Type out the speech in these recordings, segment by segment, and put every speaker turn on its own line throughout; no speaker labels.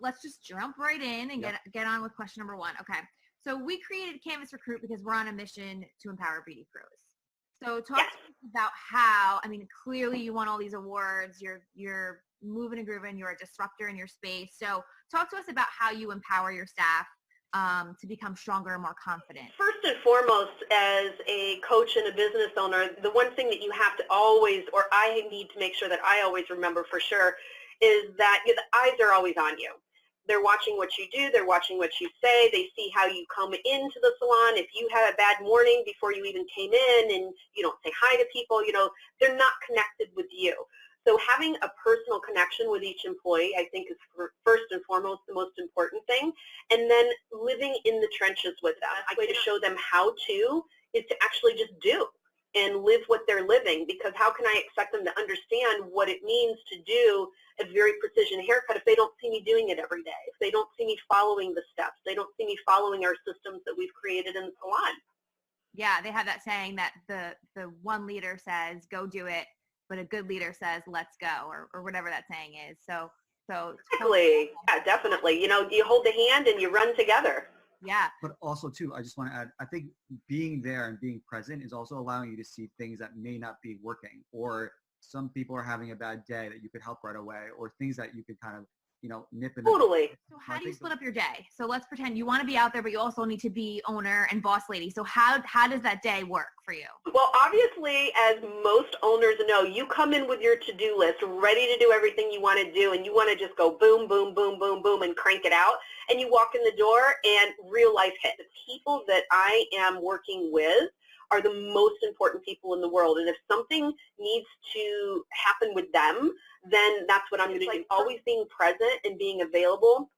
let's just jump right in and get on with question number one. Okay. So we created Canvas Recruit because we're on a mission to empower BD pros. So talk to us about how, I mean, clearly you won all these awards. You're moving and grooving. You're a disruptor in your space. So talk to us about how you empower your staff to become stronger and more confident.
First and foremost, as a coach and a business owner, the one thing that you have to always, or I need to make sure that I always remember for sure, is that the eyes are always on you. They're watching what you do. They're watching what you say. They see how you come into the salon. If you had a bad morning before you even came in and you don't say hi to people, they're not connected with you. So having a personal connection with each employee, I think, is first and foremost the most important thing. And then living in the trenches with them. A way to show them how to is to actually just do and live what they're living, because how can I expect them to understand what it means to do a very precision haircut if they don't see me doing it every day, if they don't see me following the steps, they don't see me following our systems that we've created in the salon.
Yeah, they have that saying that the one leader says, go do it, but a good leader says, let's go, or whatever that saying is. So
exactly. Yeah, definitely. You hold the hand and you run together.
Yeah.
But also, too, I just want to add, I think being there and being present is also allowing you to see things that may not be working, or some people are having a bad day that you could help right away, or things that you could kind of, nip in.
Totally.
So how do you split up your day? So let's pretend you want to be out there, but you also need to be owner and boss lady. So how does that day work for you?
Well, obviously, as most owners know, you come in with your to-do list ready to do everything you want to do, and you want to just go boom, boom, boom, boom, boom, and crank it out. And you walk in the door, and real life hits. The people that I am working with are the most important people in the world. And if something needs to happen with them, then that's what I'm going to do. Always being present and being available,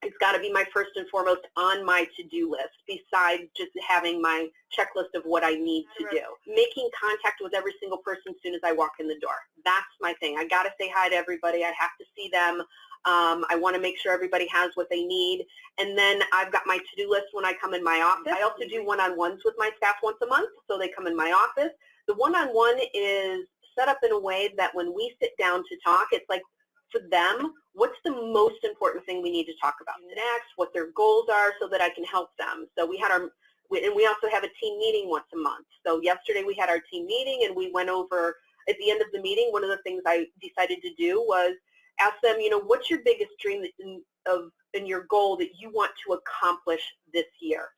it's got to be my first and foremost on my to-do list, besides just having my checklist of what I need to do. Making contact with every single person as soon as I walk in the door. That's my thing. I got to say hi to everybody. I have to see them. I want to make sure everybody has what they need. And then I've got my to-do list when I come in my office. I also do one-on-ones with my staff once a month, so they come in my office. The one-on-one is set up in a way that when we sit down to talk, it's like, for them, what's the most important thing we need to talk about next, what their goals are, so that I can help them. So we also have a team meeting once a month. So yesterday we had our team meeting, and we went over, at the end of the meeting, one of the things I decided to do was ask them, what's your biggest dream and your goal that you want to accomplish this year?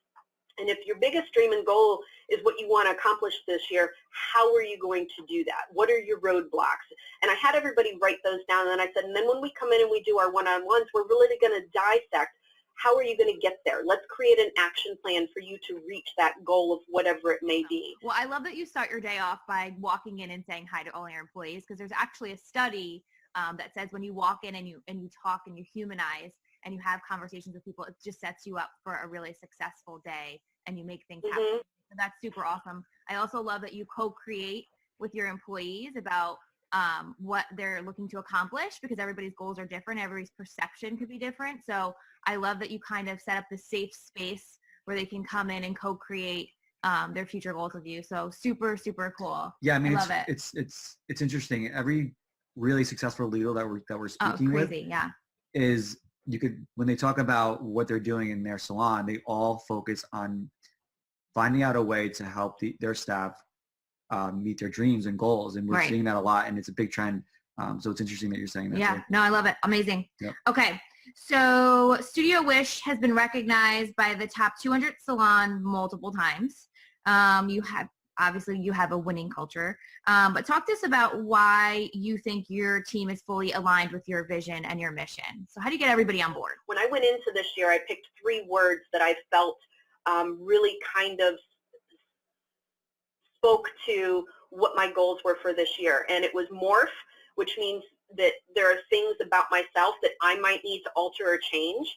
And if your biggest dream and goal is what you want to accomplish this year, how are you going to do that? What are your roadblocks? And I had everybody write those down, and I said, and then when we come in and we do our one-on-ones, we're really going to dissect how are you going to get there. Let's create an action plan for you to reach that goal of whatever it may be.
Well, I love that you start your day off by walking in and saying hi to all your employees, because there's actually a study that says when you walk in and you talk and you humanize and you have conversations with people, it just sets you up for a really successful day and you make things happen. So that's super awesome. I also love that you co-create with your employees about what they're looking to accomplish, because everybody's goals are different. Everybody's perception could be different. So I love that you kind of set up this safe space where they can come in and co-create their future goals with you. So super, super cool.
Yeah, I mean,
love it.
It's interesting. Every really successful leader that we're speaking with is, when they talk about what they're doing in their salon, they all focus on finding out a way to help their staff meet their dreams and goals. And we're seeing that a lot, and it's a big trend. So it's interesting that you're saying that.
Yeah, no, I love it. Amazing.
Yep.
Okay. So Studio Wish has been recognized by the top 200 salon multiple times. Obviously you have a winning culture, but talk to us about why you think your team is fully aligned with your vision and your mission. So how do you get everybody on board?
When I went into this year, I picked 3 words that I felt really kind of spoke to what my goals were for this year. And it was morph, which means that there are things about myself that I might need to alter or change.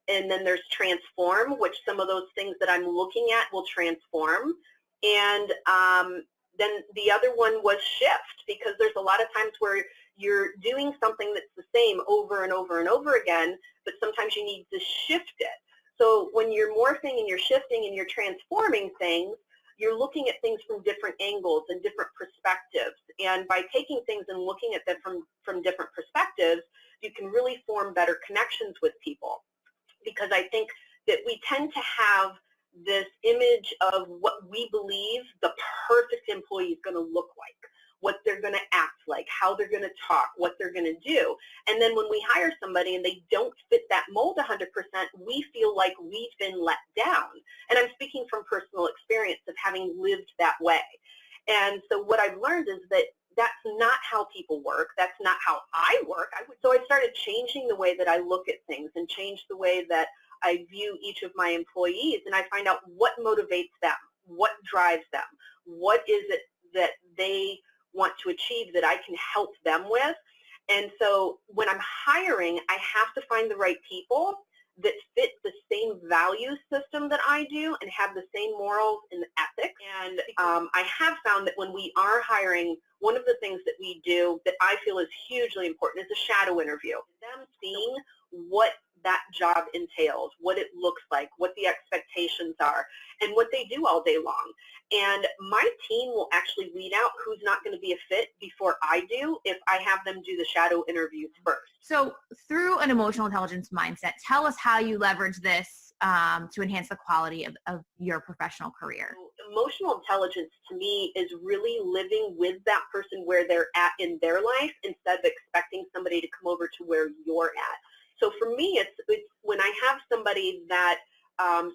And then there's transform, which some of those things that I'm looking at will transform. And then the other one was shift, because there's a lot of times where you're doing something that's the same over and over and over again, but sometimes you need to shift it. So when you're morphing and you're shifting and you're transforming things, you're looking at things from different angles and different perspectives. And by taking things and looking at them from different perspectives, you can really form better connections with people. I think that we tend to have this image of what we believe the perfect employee is going to look like, what they're going to act like, how they're going to talk, what they're going to do. And then when we hire somebody and they don't fit that mold 100%, we feel like we've been let down. And I'm speaking from personal experience of having lived that way. And so what I've learned is that that's not how people work. That's not how I work. So I started changing the way that I look at things and change the way that I view each of my employees, and I find out what motivates them, what drives them, what is it that they want to achieve that I can help them with. And so when I'm hiring, I have to find the right people that fit the same value system that I do and have the same morals and ethics. And I have found that when we are hiring, one of the things that we do that I feel is hugely important is a shadow interview. Them seeing what that job entails, what it looks like, what the expectations are, and what they do all day long. And my team will actually weed out who's not going to be a fit before I do if I have them do the shadow interviews first.
So through an emotional intelligence mindset, tell us how you leverage this to enhance the quality of your professional career.
So emotional intelligence to me is really living with that person where they're at in their life instead of expecting somebody to come over to where you're at. So for me, it's when I have somebody that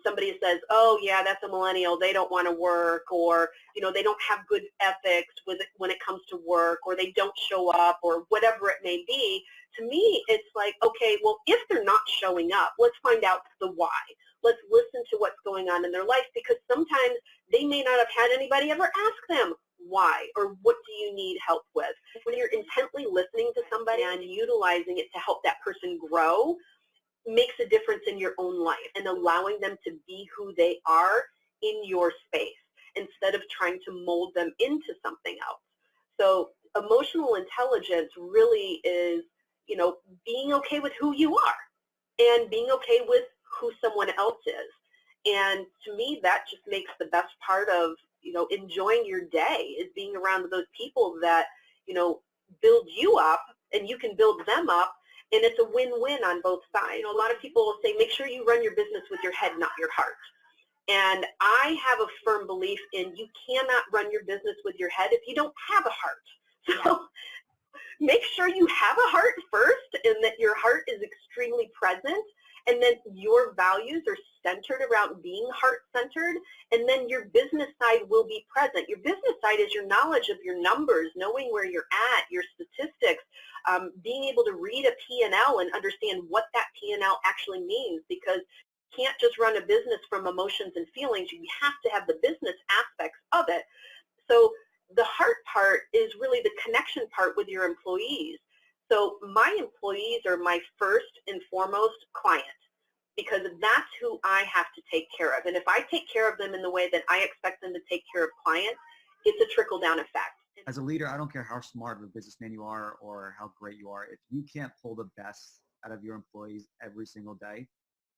somebody says, oh, yeah, that's a millennial, they don't want to work, or, you know, they don't have good ethics when it comes to work, or they don't show up, or whatever it may be. To me, it's like, okay, well, if they're not showing up, let's find out the why. Let's listen to what's going on in their life, because sometimes they may not have had anybody ever ask them why, or what do you need help with. When you're intently listening to somebody and utilizing it to help that person grow, makes a difference in your own life and allowing them to be who they are in your space instead of trying to mold them into something else. So emotional intelligence really is, you know, being okay with who you are and being okay with who someone else is. And to me, that just makes the best part of, you know, enjoying your day is being around those people that, you know, build you up and you can build them up. And it's a win-win on both sides. You know, a lot of people will say, make sure you run your business with your head, not your heart. And I have a firm belief in you cannot run your business with your head if you don't have a heart. So make sure you have a heart first and that your heart is extremely present, and then your values are centered around being heart-centered, and then your business side will be present. Your business side is your knowledge of your numbers, knowing where you're at, your statistics, being able to read a P&L and understand what that P&L actually means, because you can't just run a business from emotions and feelings. You have to have the business aspects of it. So the heart part is really the connection part with your employees. So my employees are my first and foremost client, because that's who I have to take care of. And if I take care of them in the way that I expect them to take care of clients, it's a trickle-down effect.
As a leader, I don't care how smart of a businessman you are or how great you are. If you can't pull the best out of your employees every single day,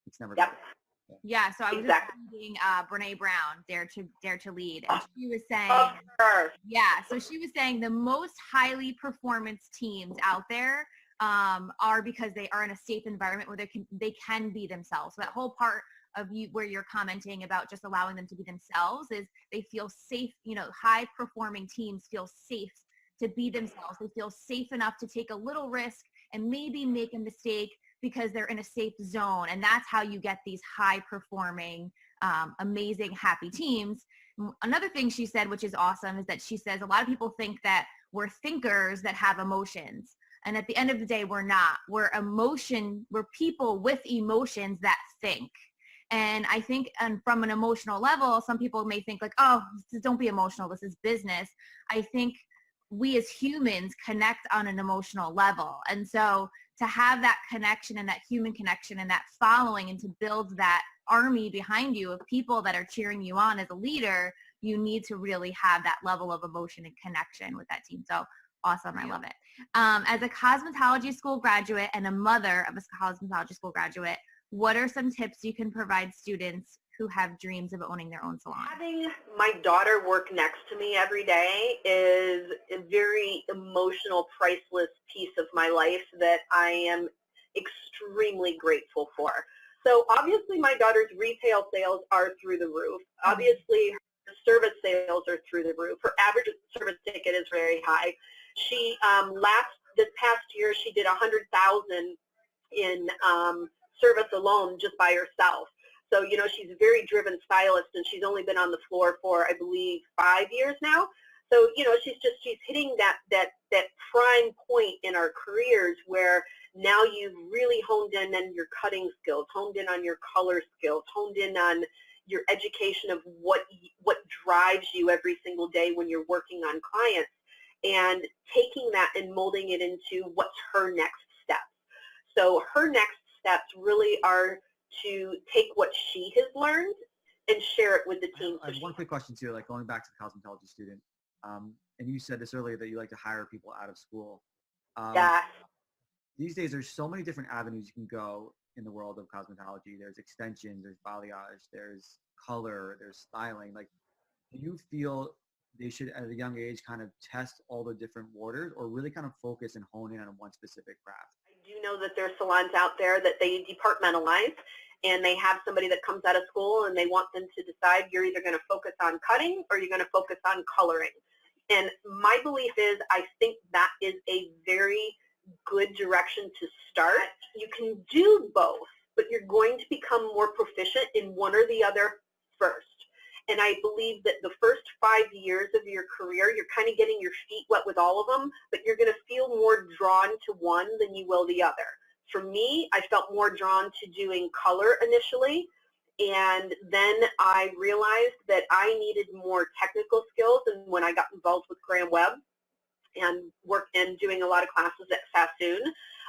it's never going to work.
Yeah, so I was just reading Brene Brown, Dare to Lead, and she was saying, so she was saying the most highly performance teams out there are because they are in a safe environment where they can be themselves. So that whole part of you where you're commenting about just allowing them to be themselves is they feel safe. You know, high performing teams feel safe to be themselves. They feel safe enough to take a little risk and maybe make a mistake because they're in a safe zone. And that's how you get these high performing, amazing, happy teams. Another thing she said, which is awesome, is that she says a lot of people think that we're thinkers that have emotions. And at the end of the day, we're not. We're people with emotions that think. And I think from an emotional level, some people may think like, oh, don't be emotional. This is business. I think we as humans connect on an emotional level. And so to have that connection and that human connection and that following and to build that army behind you of people that are cheering you on as a leader, you need to really have that level of emotion and connection with that team. So awesome. I love it. As a cosmetology school graduate and a mother of a cosmetology school graduate, what are some tips you can provide students who have dreams of owning their own salon?
Having my daughter work next to me every day is a very emotional, priceless piece of my life that I am extremely grateful for. So obviously my daughter's retail sales are through the roof. Obviously her service sales are through the roof. Her average service ticket is very high. She this past year she did 100,000 in service alone just by herself. So, you know, she's a very driven stylist, and she's only been on the floor for, I believe, 5 years now. So, you know, she's hitting that prime point in our careers where now you've really honed in on your cutting skills, honed in on your color skills, honed in on your education of what drives you every single day when you're working on clients, and taking that and molding it into what's her next steps. So her next steps really are to take what she has learned and share it with the team.
I have one quick question too, like going back to the cosmetology student. And you said this earlier that you like to hire people out of school.
Yeah.
These days, there's so many different avenues you can go in the world of cosmetology. There's extensions, there's balayage, there's color, there's styling. Like, do you feel they should, at a young age, kind of test all the different waters, or really kind of focus and hone in on one specific craft?
I do know that there are salons out there that they departmentalize, and they have somebody that comes out of school and they want them to decide you're either going to focus on cutting or you're going to focus on coloring. And my belief is I think that is a very good direction to start. You can do both, but you're going to become more proficient in one or the other first. And I believe that the first 5 years of your career, you're kind of getting your feet wet with all of them, but you're going to feel more drawn to one than you will the other. For me, I felt more drawn to doing color initially, and then I realized that I needed more technical skills. And when I got involved with Graham Webb and doing a lot of classes at Sassoon,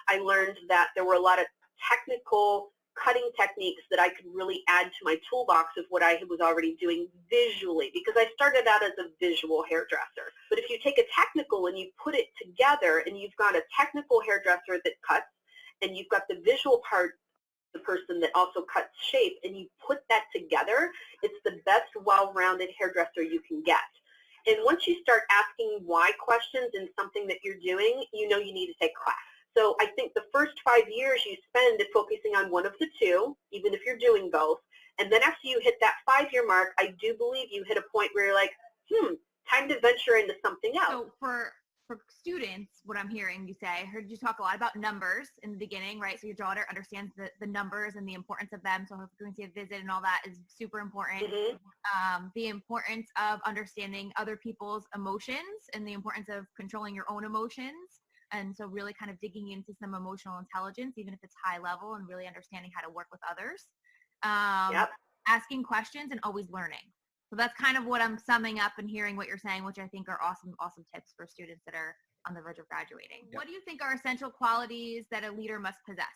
I learned that there were a lot of technical cutting techniques that I could really add to my toolbox of what I was already doing visually, because I started out as a visual hairdresser. But if you take a technical and you put it together, and you've got a technical hairdresser that cuts, and you've got the visual part, the person that also cuts shape, and you put that together, it's the best well-rounded hairdresser you can get. And once you start asking why questions in something that you're doing, you know you need to take class. So I think the first 5 years you spend focusing on one of the two, even if you're doing both. And then after you hit that 5-year mark, I do believe you hit a point where you're like, time to venture into something else.
So for students, what I'm hearing you say, I heard you talk a lot about numbers in the beginning, right? So your daughter understands the numbers and the importance of them. So her frequency of visit and all that is super important. Mm-hmm. The importance of understanding other people's emotions and the importance of controlling your own emotions. And so really kind of digging into some emotional intelligence, even if it's high level, and really understanding how to work with others. Asking questions and always learning. So that's kind of what I'm summing up and hearing what you're saying, which I think are awesome tips for students that are on the verge of graduating. Yep. What do you think are essential qualities that a leader must possess?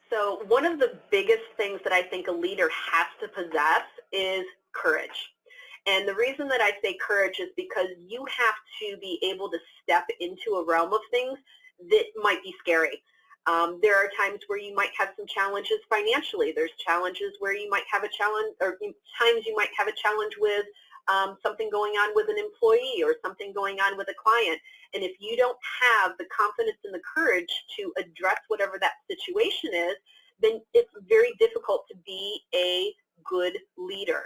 So one of the biggest things that I think a leader has to possess is courage. And the reason that I say courage is because you have to be able to step into a realm of things that might be scary. There are times where you might have some challenges financially. There's challenges where you might have a challenge, or times you might have a challenge with something going on with an employee or something going on with a client. And if you don't have the confidence and the courage to address whatever that situation is, then it's very difficult to be a good leader.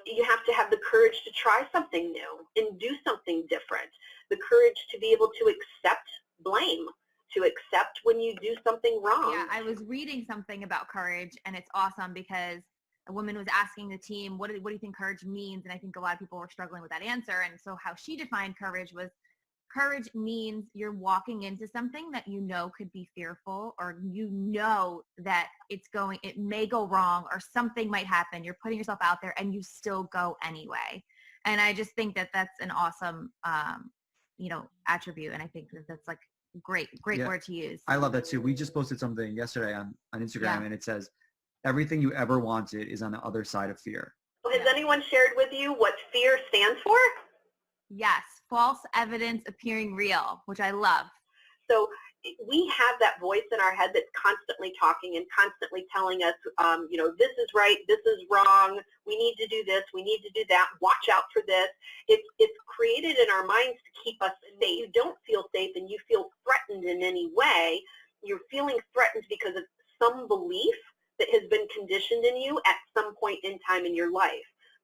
You have to have the courage to try something new and do something different. The courage to be able to accept blame, to accept when you do something wrong.
Yeah, I was reading something about courage, and it's awesome because a woman was asking the team, what do you think courage means? And I think a lot of people were struggling with that answer. And so how she defined courage was, courage means you're walking into something that you know could be fearful, or you know that it may go wrong, or something might happen. You're putting yourself out there and you still go anyway. And I just think that that's an awesome, attribute. And I think that that's like great word to use.
I love that too. We just posted something yesterday on Instagram, and it says, everything you ever wanted is on the other side of fear.
Has anyone shared with you what fear stands for?
Yes, false evidence appearing real, which I love.
So we have that voice in our head that's constantly talking and constantly telling us, this is right, this is wrong, we need to do this, we need to do that, watch out for this. It's created in our minds to keep us safe. You don't feel safe and you feel threatened in any way. You're feeling threatened because of some belief that has been conditioned in you at some point in time in your life.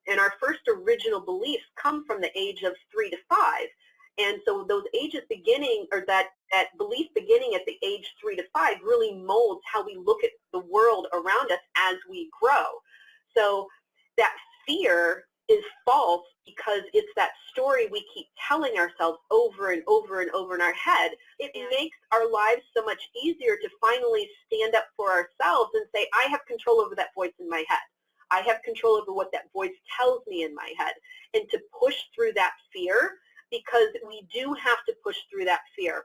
And our first original beliefs come from the age of 3 to 5. And so those ages beginning, or that belief beginning at the age 3 to 5 really molds how we look at the world around us as we grow. So that fear is false because it's that story we keep telling ourselves over and over and over in our head. It makes our lives so much easier to finally stand up for ourselves and say, I have control over that voice in my head. I have control over what that voice tells me in my head, and to push through that fear, because we do have to push through that fear.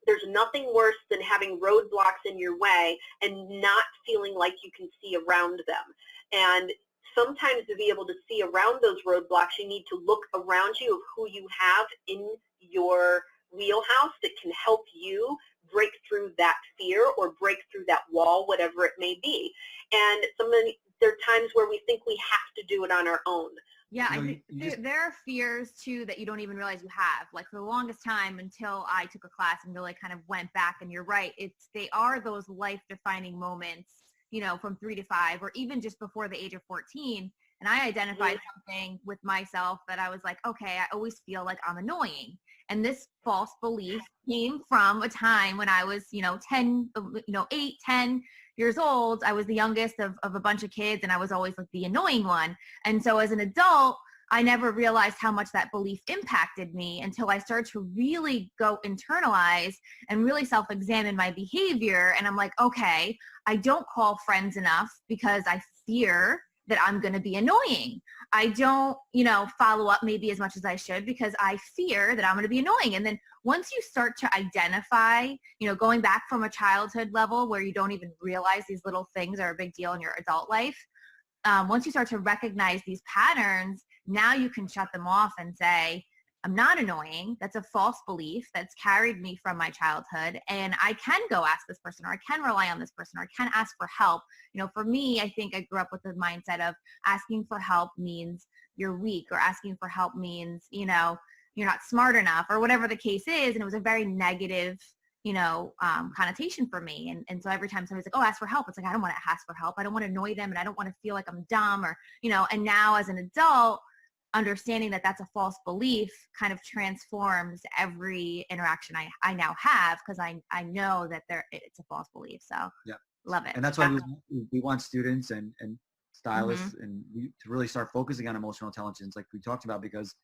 There's nothing worse than having roadblocks in your way and not feeling like you can see around them. And sometimes to be able to see around those roadblocks, you need to look around you of who you have in your wheelhouse that can help you break through that fear or break through that wall, whatever it may be. And there are times where we think we have to do it on our own.
Yeah, I think there are fears too that you don't even realize you have. Like for the longest time, until I took a class and really kind of went back, and you're right, they are those life-defining moments, you know, from 3 to 5, or even just before the age of 14. And I identified something with myself that I was like, okay, I always feel like I'm annoying. And this false belief came from a time when I was, 8, 10 years old. I was the youngest of a bunch of kids, and I was always like the annoying one. And so as an adult, I never realized how much that belief impacted me until I started to really go internalize and really self-examine my behavior. And I'm like, okay, I don't call friends enough because I fear that I'm going to be annoying. I don't, follow up maybe as much as I should because I fear that I'm going to be annoying. And then once you start to identify, going back from a childhood level where you don't even realize these little things are a big deal in your adult life, once you start to recognize these patterns, now you can shut them off and say, I'm not annoying. That's a false belief that's carried me from my childhood, and I can go ask this person, or I can rely on this person, or I can ask for help. For me, I think I grew up with the mindset of asking for help means you're weak, or asking for help means, you're not smart enough, or whatever the case is. And it was a very negative, connotation for me. And so every time somebody's like, oh, ask for help, it's like, I don't want to ask for help. I don't want to annoy them, and I don't want to feel like I'm dumb, or, and now as an adult, understanding that that's a false belief kind of transforms every interaction I now have, because I know that it's a false belief. So yeah, love it.
And that's why we want students and stylists and to really start focusing on emotional intelligence, like we talked about, because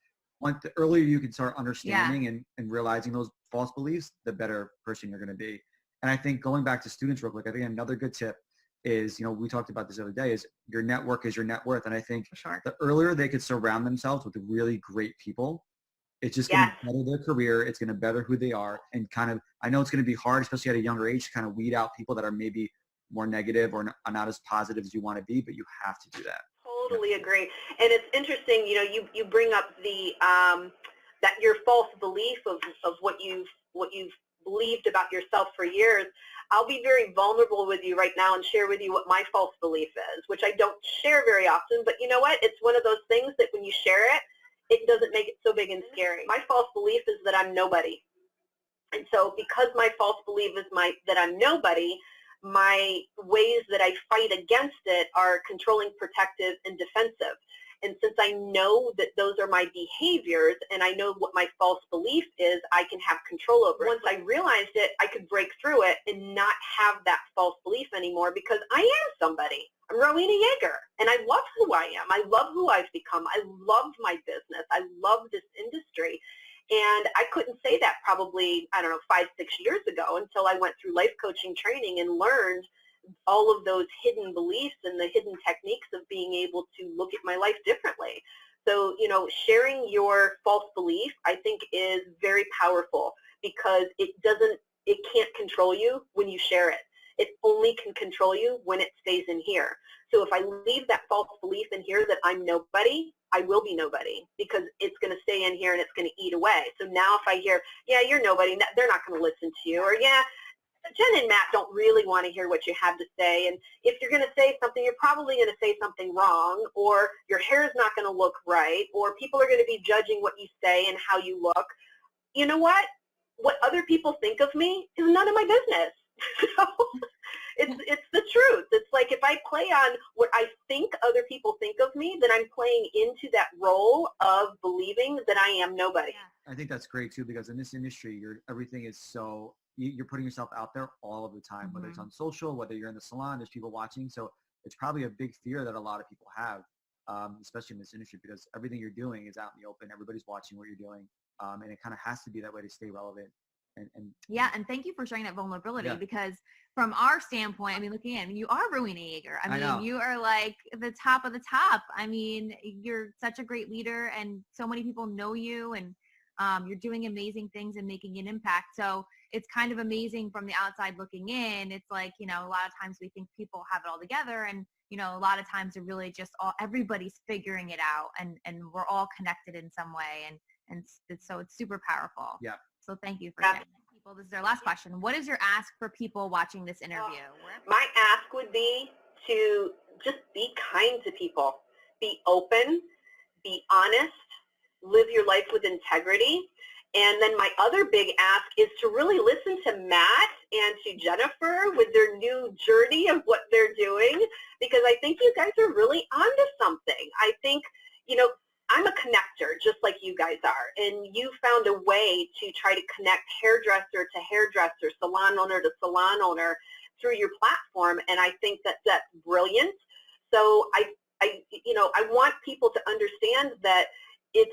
the earlier you can start understanding and realizing those false beliefs, the better person you're going to be. And I think going back to students real quick, I think another good tip is, we talked about this the other day, is your network is your net worth. And I think the earlier they could surround themselves with really great people, it's just going to better their career. It's going to better who they are. And kind of, I know it's going to be hard, especially at a younger age, to kind of weed out people that are maybe more negative or not as positive as you want to be, but you have to do that.
Totally agree. And it's interesting, you bring up the, that your false belief of what you've believed about yourself for years. I'll be very vulnerable with you right now and share with you what my false belief is, which I don't share very often, but you know what? It's one of those things that when you share it, it doesn't make it so big and scary. My false belief is that I'm nobody. And so because my false belief is that I'm nobody, my ways that I fight against it are controlling, protective, and defensive. And since I know that those are my behaviors and I know what my false belief is, I can have control over it. Once I realized it, I could break through it and not have that false belief anymore, because I am somebody. I'm Rowena Yeager, and I love who I am. I love who I've become. I love my business. I love this industry. And I couldn't say that probably, 5, 6 years ago until I went through life coaching training and learned all of those hidden beliefs and the hidden techniques of being able to look at my life differently. So, sharing your false belief, I think, is very powerful, because it can't control you when you share it. It only can control you when it stays in here. So if I leave that false belief in here that I'm nobody, I will be nobody, because it's going to stay in here and it's going to eat away. So now if I hear, yeah, you're nobody, they're not going to listen to you, or yeah, Jen and Matt don't really want to hear what you have to say, and if you're going to say something, you're probably going to say something wrong, or your hair is not going to look right, or people are going to be judging what you say and how you look. You know what? What other people think of me is none of my business. So it's the truth. It's like if I play on what I think other people think of me, then I'm playing into that role of believing that I am nobody.
I think that's great too, because in this industry, everything is so, you're putting yourself out there all of the time, whether it's on social, whether you're in the salon, there's people watching. So it's probably a big fear that a lot of people have, especially in this industry, because everything you're doing is out in the open. Everybody's watching what you're doing. And it kind of has to be that way to stay relevant.
And thank you for sharing that vulnerability, because from our standpoint, I mean, looking in, you are Rowena Yeager. I mean, you are like the top of the top. I mean, you're such a great leader, and so many people know you, and you're doing amazing things and making an impact. So it's kind of amazing from the outside looking in. It's like, you know, a lot of times we think people have it all together, and, you know, a lot of times they're really just everybody's figuring it out, and we're all connected in some way. And so it's super powerful.
Yeah.
So thank you for sharing. People, this is our last question. What is your ask for people watching this interview?
My ask would be to just be kind to people. Be open, be honest, live your life with integrity. And then my other big ask is to really listen to Matt and to Jennifer with their new journey of what they're doing, because I think you guys are really onto something. I think, you know, I'm a connector just like you guys are, and you found a way to try to connect hairdresser to hairdresser, salon owner to salon owner through your platform, and I think that that's brilliant. So I want people to understand that it's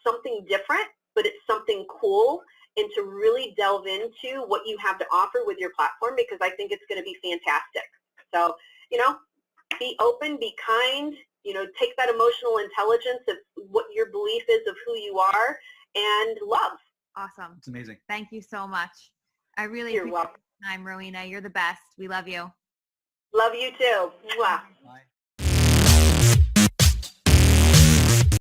something different, but it's something cool, and to really delve into what you have to offer with your platform, because I think it's going to be fantastic. So, you know, be open, be kind, you know, take that emotional intelligence of what your belief is of who you are, and love.
Awesome.
It's amazing.
Thank you so much. I really
You're
appreciate
welcome.
your time, Rowena. You're the best. We love you.
Love you too. Mwah.